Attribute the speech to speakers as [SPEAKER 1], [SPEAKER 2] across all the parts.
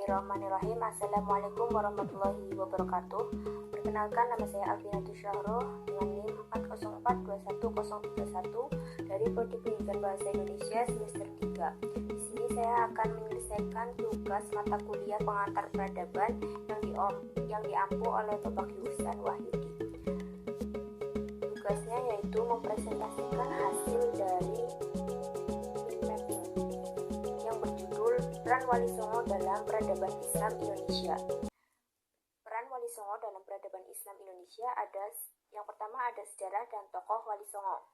[SPEAKER 1] Bismillahirrahmanirrahim. Assalamualaikum warahmatullahi wabarakatuh. Perkenalkan, nama saya Alvinatus Syahro dengan NIM 404210131 dari Prodi Pendidikan Bahasa Indonesia semester 3. Di sini saya akan menyelesaikan tugas mata kuliah pengantar peradaban yang diampu oleh Bapak Yusan Wahyudi. Tugasnya yaitu mempresentasikan hasil dari mapping yang berjudul Peran Wali Songo dalam Peradaban Islam Indonesia. Peran Wali Songo dalam Peradaban Islam Indonesia yang pertama ada sejarah dan tokoh Wali Songo.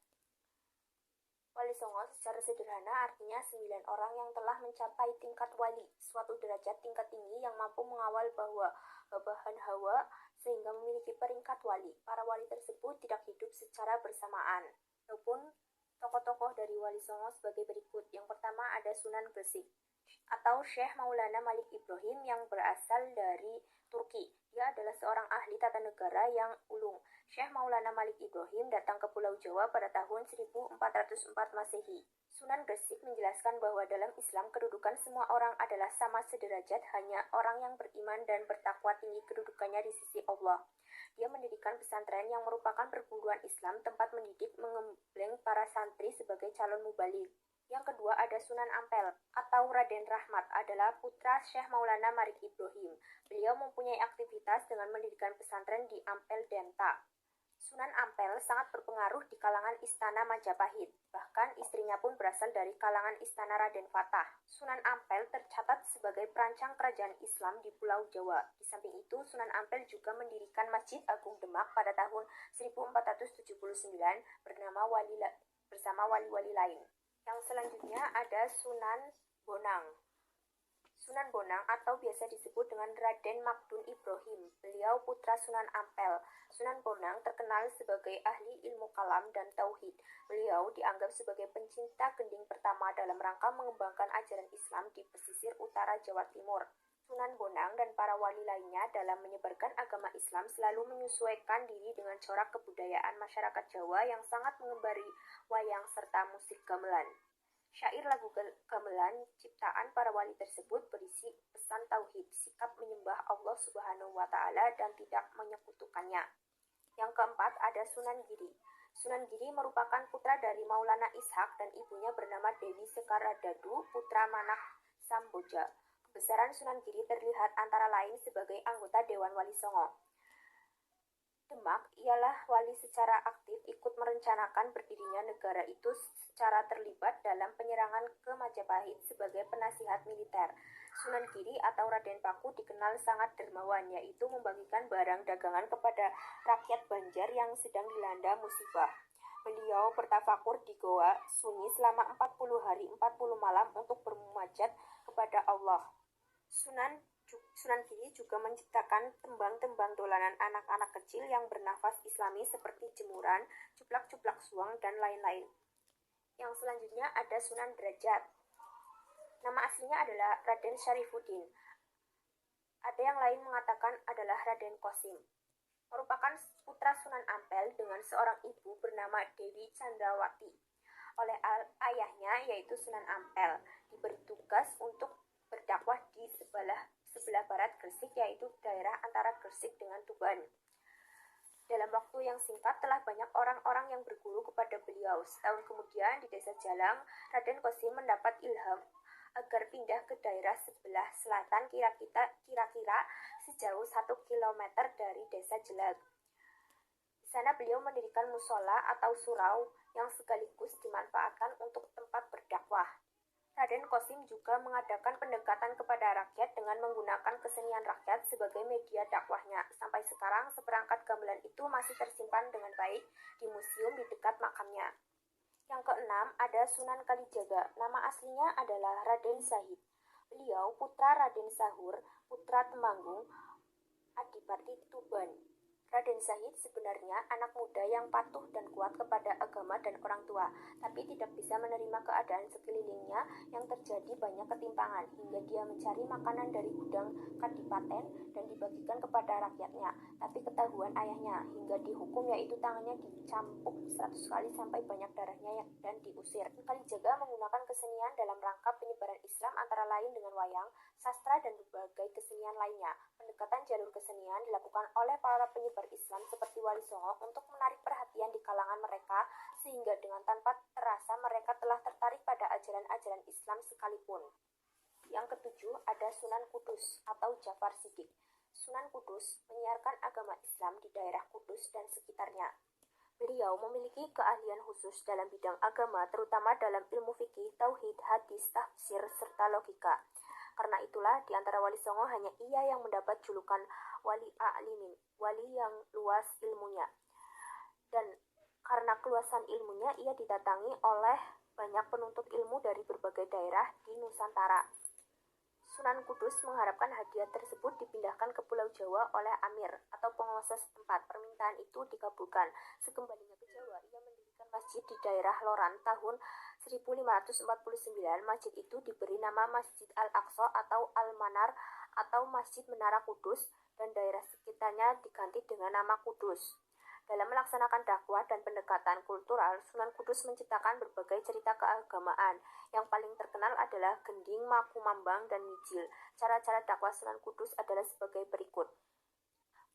[SPEAKER 1] Wali Songo secara sederhana artinya 9 orang yang telah mencapai tingkat wali, suatu derajat tingkat tinggi yang mampu mengawal bahan hawa sehingga memiliki peringkat wali. Para wali tersebut tidak hidup secara bersamaan. Ataupun tokoh-tokoh dari Wali Songo sebagai berikut. Yang pertama ada Sunan Gresik atau Syekh Maulana Malik Ibrahim yang berasal dari Turki. Dia adalah seorang ahli tata negara yang ulung. Syekh Maulana Malik Ibrahim datang ke Pulau Jawa pada tahun 1404 Masehi. Sunan Gresik menjelaskan bahwa dalam Islam kedudukan semua orang adalah sama sederajat, hanya orang yang beriman dan bertakwa tinggi kedudukannya di sisi Allah. Dia mendirikan pesantren yang merupakan perguruan Islam, tempat mendidik mengembleng para santri sebagai calon mubaligh. Yang kedua ada Sunan Ampel atau Raden Rahmat, adalah putra Syekh Maulana Malik Ibrahim. Beliau mempunyai aktivitas dengan mendirikan pesantren di Ampel Denta. Sunan Ampel sangat berpengaruh di kalangan istana Majapahit. Bahkan istrinya pun berasal dari kalangan istana Raden Fatah. Sunan Ampel tercatat sebagai perancang kerajaan Islam di Pulau Jawa. Di samping itu, Sunan Ampel juga mendirikan Masjid Agung Demak pada tahun 1479 bersama wali-wali lain. Yang selanjutnya ada Sunan Bonang. Sunan Bonang atau biasa disebut dengan Raden Magdun Ibrahim. Beliau putra Sunan Ampel. Sunan Bonang terkenal sebagai ahli ilmu kalam dan tauhid. Beliau dianggap sebagai pencinta gending pertama dalam rangka mengembangkan ajaran Islam di pesisir utara Jawa Timur. Sunan Bonang dan para wali lainnya dalam menyebarkan agama Islam selalu menyesuaikan diri dengan corak kebudayaan masyarakat Jawa yang sangat mengembari wayang serta musik gamelan. Syair lagu gamelan ciptaan para wali tersebut berisi pesan tauhid, sikap menyembah Allah Subhanahu wa Ta'ala dan tidak menyekutukannya. Yang keempat ada Sunan Giri. Sunan Giri merupakan putra dari Maulana Ishak dan ibunya bernama Dewi Sekaradadu, putra Manak Samboja. Kebesaran Sunan Giri terlihat antara lain sebagai anggota Dewan Wali Songo Demak. Ialah wali secara aktif ikut merencanakan berdirinya negara itu secara terlibat dalam penyerangan ke Majapahit sebagai penasihat militer. Sunan Giri atau Raden Paku dikenal sangat dermawan, yaitu membagikan barang dagangan kepada rakyat Banjar yang sedang dilanda musibah. Beliau bertafakur di goa sunyi selama 40 hari 40 malam untuk bermunajat kepada Allah. Sunan Giri juga menciptakan tembang-tembang dolanan anak-anak kecil yang bernafas islami seperti jemuran, cuplak-cuplak suang, dan lain-lain. Yang selanjutnya ada Sunan Derajat. Nama aslinya adalah Raden Syarifuddin. Ada yang lain mengatakan adalah Raden Qasim. Merupakan putra Sunan Ampel dengan seorang ibu bernama Dewi Candrawati. Oleh ayahnya yaitu Sunan Ampel diberi tugas untuk berdakwah di sebelah barat Gresik, yaitu daerah antara Gresik dengan Tuban. Dalam waktu yang singkat telah banyak orang-orang yang berguru kepada beliau. Setahun kemudian di desa Jalang, Raden Qasim mendapat ilham agar pindah ke daerah sebelah selatan kira-kira sejauh 1 kilometer dari desa Jelag. Di sana beliau mendirikan musola atau surau yang sekaligus dimanfaatkan untuk tempat berdakwah. Raden Qasim juga mengadakan pendekatan kepada rakyat dengan menggunakan kesenian rakyat sebagai media dakwahnya. Sampai sekarang seperangkat gamelan itu masih tersimpan dengan baik di museum di dekat makamnya. Yang keenam ada Sunan Kalijaga. Nama aslinya adalah Raden Zahid. Beliau putra Raden Sahur, putra Temanggung, Adipati Tuban. Raden Syahid sebenarnya anak muda yang patuh dan kuat kepada agama dan orang tua, tapi tidak bisa menerima keadaan sekelilingnya yang terjadi banyak ketimpangan, hingga dia mencari makanan dari gudang kadipaten dan dibagikan kepada rakyatnya. Tapi ketahuan ayahnya, hingga dihukum, yaitu tangannya dicampuk 100 kali sampai banyak darahnya dan diusir. Kalijaga menggunakan kesenian dalam rangka penyebaran Islam antara lain dengan wayang, sastra, dan berbagai kesenian lainnya. Pendekatan jalur kesenian dilakukan oleh para penyebar Islam seperti Wali Songo untuk menarik perhatian di kalangan mereka, sehingga dengan tanpa terasa mereka telah tertarik pada ajaran-ajaran Islam sekalipun. Yang ketujuh, ada Sunan Kudus atau Jafar Siddiq. Sunan Kudus menyiarkan agama Islam di daerah Kudus dan sekitarnya. Beliau memiliki keahlian khusus dalam bidang agama, terutama dalam ilmu fikih, tauhid, hadis, tafsir, serta logika. Karena itulah di antara Wali Songo hanya ia yang mendapat julukan Wali A'limin, wali yang luas ilmunya. Dan karena keluasan ilmunya, ia didatangi oleh banyak penuntut ilmu dari berbagai daerah di Nusantara. Sunan Kudus mengharapkan hadiah tersebut dipindahkan ke Pulau Jawa oleh Amir atau penguasa setempat. Permintaan itu dikabulkan. Sekembalinya ke Jawa, ia mendirikan masjid di daerah Loran tahun 1549. Masjid itu diberi nama Masjid Al-Aqsa atau Al-Manar atau Masjid Menara Kudus, dan daerah sekitarnya diganti dengan nama Kudus. Dalam melaksanakan dakwah dan pendekatan kultural, Sunan Kudus menciptakan berbagai cerita keagamaan. Yang paling terkenal adalah Gending, Makumambang, dan Mijil. Cara-cara dakwah Sunan Kudus adalah sebagai berikut.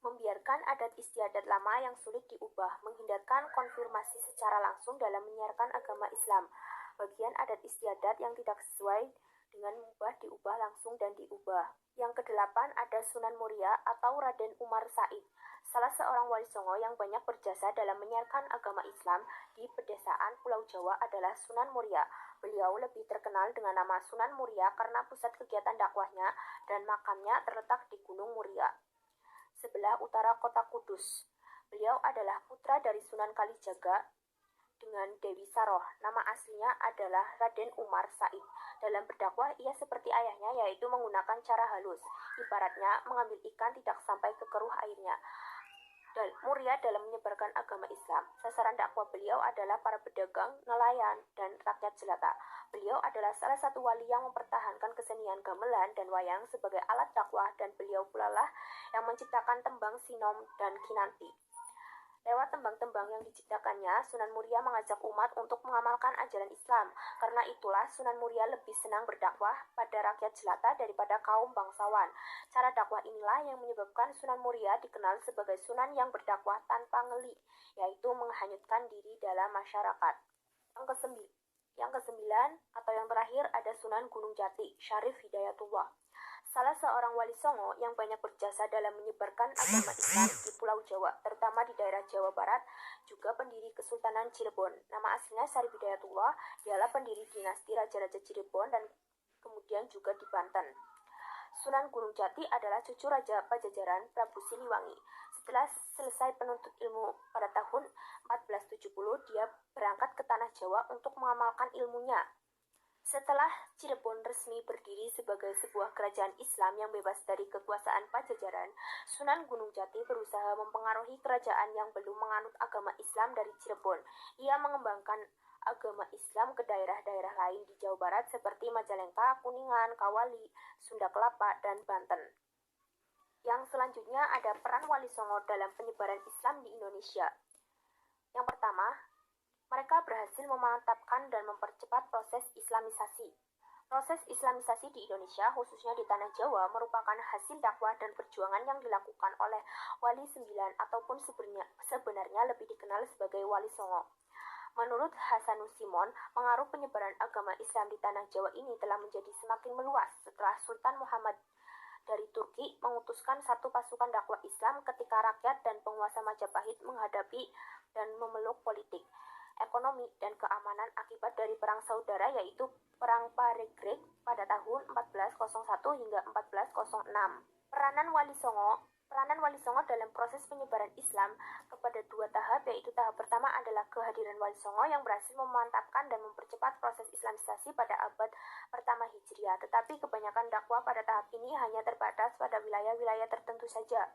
[SPEAKER 1] Membiarkan adat istiadat lama yang sulit diubah, menghindarkan konfirmasi secara langsung dalam menyiarkan agama Islam. Bagian adat istiadat yang tidak sesuai dengan mubah diubah langsung dan diubah. Yang kedelapan, ada Sunan Muria atau Raden Umar Said, salah seorang wali Songo yang banyak berjasa dalam menyiarkan agama Islam di pedesaan Pulau Jawa adalah Sunan Muria. Beliau lebih terkenal dengan nama Sunan Muria karena pusat kegiatan dakwahnya dan makamnya terletak di Gunung Muria, sebelah utara kota Kudus. Beliau adalah putra dari Sunan Kalijaga dengan Dewi Saroh. Nama aslinya adalah Raden Umar Said. Dalam berdakwah, ia seperti ayahnya, yaitu menggunakan cara halus. Ibaratnya mengambil ikan tidak sampai ke keruh airnya. Muria dalam menyebarkan agama Islam. Sasaran dakwah beliau adalah para pedagang, nelayan, dan rakyat jelata. Beliau adalah salah satu wali yang mempertahankan kesenian gamelan dan wayang sebagai alat dakwah, dan beliau pula lah yang menciptakan tembang sinom dan kinanti. Lewat tembang-tembang yang diciptakannya, Sunan Muria mengajak umat untuk mengamalkan ajaran Islam. Karena itulah Sunan Muria lebih senang berdakwah pada rakyat jelata daripada kaum bangsawan. Cara dakwah inilah yang menyebabkan Sunan Muria dikenal sebagai Sunan yang berdakwah tanpa ngeli, yaitu menghanyutkan diri dalam masyarakat. Yang kesembilan atau yang terakhir ada Sunan Gunung Jati, Syarif Hidayatullah. Salah seorang wali Songo yang banyak berjasa dalam menyebarkan agama Islam di Pulau Jawa, terutama di daerah Jawa Barat, juga pendiri Kesultanan Cirebon. Nama aslinya Syarif Hidayatullah, dialah pendiri dinasti Raja-Raja Cirebon dan kemudian juga di Banten. Sunan Gunung Jati adalah cucu Raja Pajajaran Prabu Siliwangi. Setelah selesai penuntut ilmu pada tahun 1470, dia berangkat ke Tanah Jawa untuk mengamalkan ilmunya. Setelah Cirebon resmi berdiri sebagai sebuah kerajaan Islam yang bebas dari kekuasaan Pajajaran, Sunan Gunung Jati berusaha mempengaruhi kerajaan yang belum menganut agama Islam dari Cirebon. Ia mengembangkan agama Islam ke daerah-daerah lain di Jawa Barat seperti Majalengka, Kuningan, Kawali, Sunda Kelapa, dan Banten. Yang selanjutnya ada peran Wali Songo dalam penyebaran Islam di Indonesia. Yang pertama, mereka berhasil memantapkan dan mempercepat proses Islamisasi. Proses Islamisasi di Indonesia, khususnya di Tanah Jawa, merupakan hasil dakwah dan perjuangan yang dilakukan oleh Wali Sembilan ataupun sebenarnya lebih dikenal sebagai Wali Songo. Menurut Hasanus Simon, pengaruh penyebaran agama Islam di Tanah Jawa ini telah menjadi semakin meluas setelah Sultan Muhammad dari Turki mengutuskan satu pasukan dakwah Islam ketika rakyat dan penguasa Majapahit menghadapi dan memeluk politik, ekonomi, dan keamanan akibat dari perang saudara, yaitu Perang Paregreg pada tahun 1401 hingga 1406. Peranan Wali Songo dalam proses penyebaran Islam kepada dua tahap, yaitu tahap pertama adalah kehadiran Wali Songo yang berhasil memantapkan dan mempercepat proses Islamisasi pada abad pertama Hijriah, tetapi kebanyakan dakwah pada tahap ini hanya terbatas pada wilayah-wilayah tertentu saja.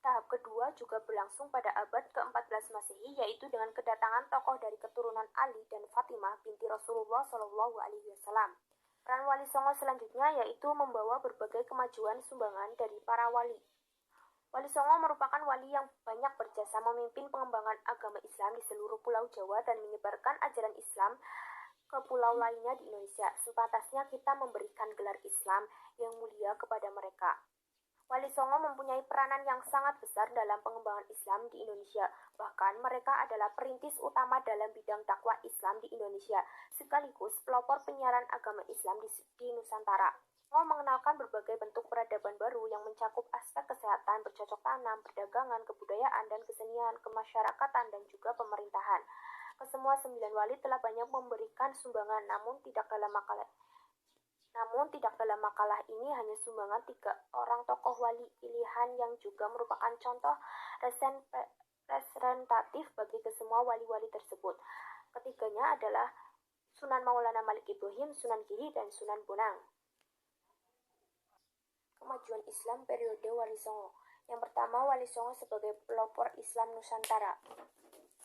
[SPEAKER 1] Tahap kedua juga berlangsung pada abad ke-14 Masehi, yaitu dengan kedatangan tokoh dari keturunan Ali dan Fatimah binti Rasulullah Shallallahu Alaihi Wasallam. Peran Wali Songo selanjutnya yaitu membawa berbagai kemajuan sumbangan dari para wali. Wali Songo merupakan wali yang banyak berjasa memimpin pengembangan agama Islam di seluruh Pulau Jawa dan menyebarkan ajaran Islam ke pulau lainnya di Indonesia. Sepantasnya kita memberikan gelar Islam yang mulia kepada mereka. Wali Songo mempunyai peranan yang sangat besar dalam pengembangan Islam di Indonesia. Bahkan mereka adalah perintis utama dalam bidang dakwah Islam di Indonesia, sekaligus pelopor penyiaran agama Islam di Nusantara. Songo mengenalkan berbagai bentuk peradaban baru yang mencakup aspek kesehatan, bercocok tanam, perdagangan, kebudayaan, dan kesenian, kemasyarakatan, dan juga pemerintahan. Kesemua 9 wali telah banyak memberikan sumbangan, namun tidak dalam makalah ini hanya sumbangan 3 orang tokoh wali pilihan yang juga merupakan contoh representatif bagi kesemua wali-wali tersebut. Ketiganya adalah Sunan Maulana Malik Ibrahim, Sunan Giri, dan Sunan Bonang. Kemajuan Islam periode Wali Songo. Yang pertama, Wali Songo sebagai pelopor Islam Nusantara.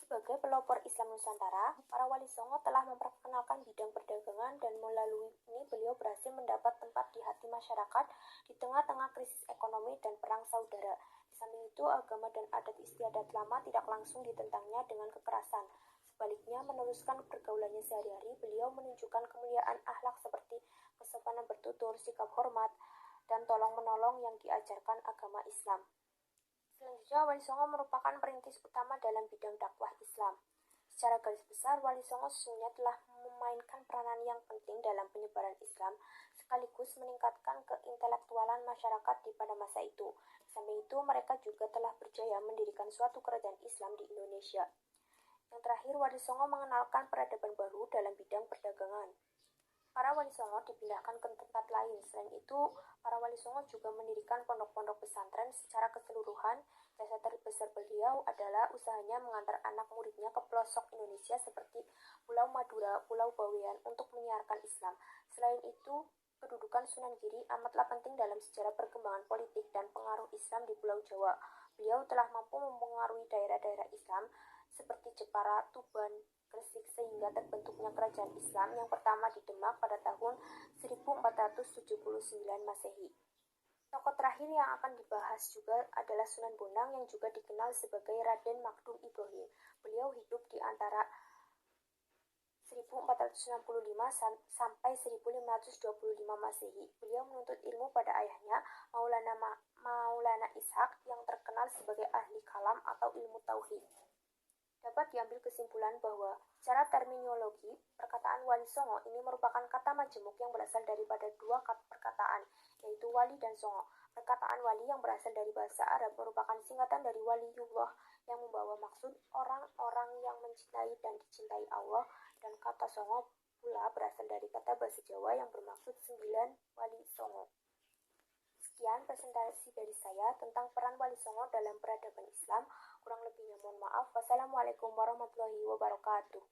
[SPEAKER 1] Sebagai pelopor Islam Nusantara, para wali Songo telah memperkenalkan bidang perdagangan dan melalui ini beliau berhasil mendapat tempat di hati masyarakat di tengah-tengah krisis ekonomi dan perang saudara. Di samping itu, agama dan adat istiadat lama tidak langsung ditentangnya dengan kekerasan. Sebaliknya, meneruskan pergaulannya sehari-hari, beliau menunjukkan kemuliaan akhlak seperti kesopanan bertutur, sikap hormat, dan tolong-menolong yang diajarkan agama Islam. Selanjutnya, Wali Songo merupakan perintis utama dalam bidang dakwah Islam. Secara garis besar, Wali Songo sesungguhnya telah memainkan peranan yang penting dalam penyebaran Islam, sekaligus meningkatkan keintelektualan masyarakat di pada masa itu. Di samping itu, mereka juga telah berjaya mendirikan suatu kerajaan Islam di Indonesia. Yang terakhir, Wali Songo mengenalkan peradaban baru dalam bidang perdagangan. Para wali Songo dipindahkan ke tempat lain. Selain itu, para wali Songo juga mendirikan pondok-pondok pesantren secara keseluruhan. Jasa terbesar beliau adalah usahanya mengantar anak muridnya ke pelosok Indonesia seperti Pulau Madura, Pulau Bawean untuk menyiarkan Islam. Selain itu, kedudukan Sunan Giri amatlah penting dalam sejarah perkembangan politik dan pengaruh Islam di Pulau Jawa. Beliau telah mampu mempengaruhi daerah-daerah Islam seperti Jepara, Tuban, Gresik sehingga terbentuknya kerajaan Islam yang pertama di Demak pada tahun 1479 Masehi. Tokoh terakhir yang akan dibahas juga adalah Sunan Bonang yang juga dikenal sebagai Raden Magdum Ibrahim. Beliau hidup di antara 1465 sampai 1525 Masehi. Beliau menuntut ilmu pada ayahnya, Maulana Ishaq, yang terkenal sebagai ahli kalam atau ilmu tauhid. Dapat diambil kesimpulan bahwa secara terminologi, perkataan Wali Songo ini merupakan kata majemuk yang berasal daripada dua perkataan, yaitu wali dan songo. Perkataan wali yang berasal dari bahasa Arab merupakan singkatan dari waliullah yang membawa maksud orang-orang yang mencintai dan dicintai Allah, dan kata songo pula berasal dari kata bahasa Jawa yang bermaksud 9 wali songo. Sekian presentasi dari saya tentang peran Wali Songo dalam peradaban Islam. Kurang lebihnya mohon maaf. Wassalamualaikum warahmatullahi wabarakatuh.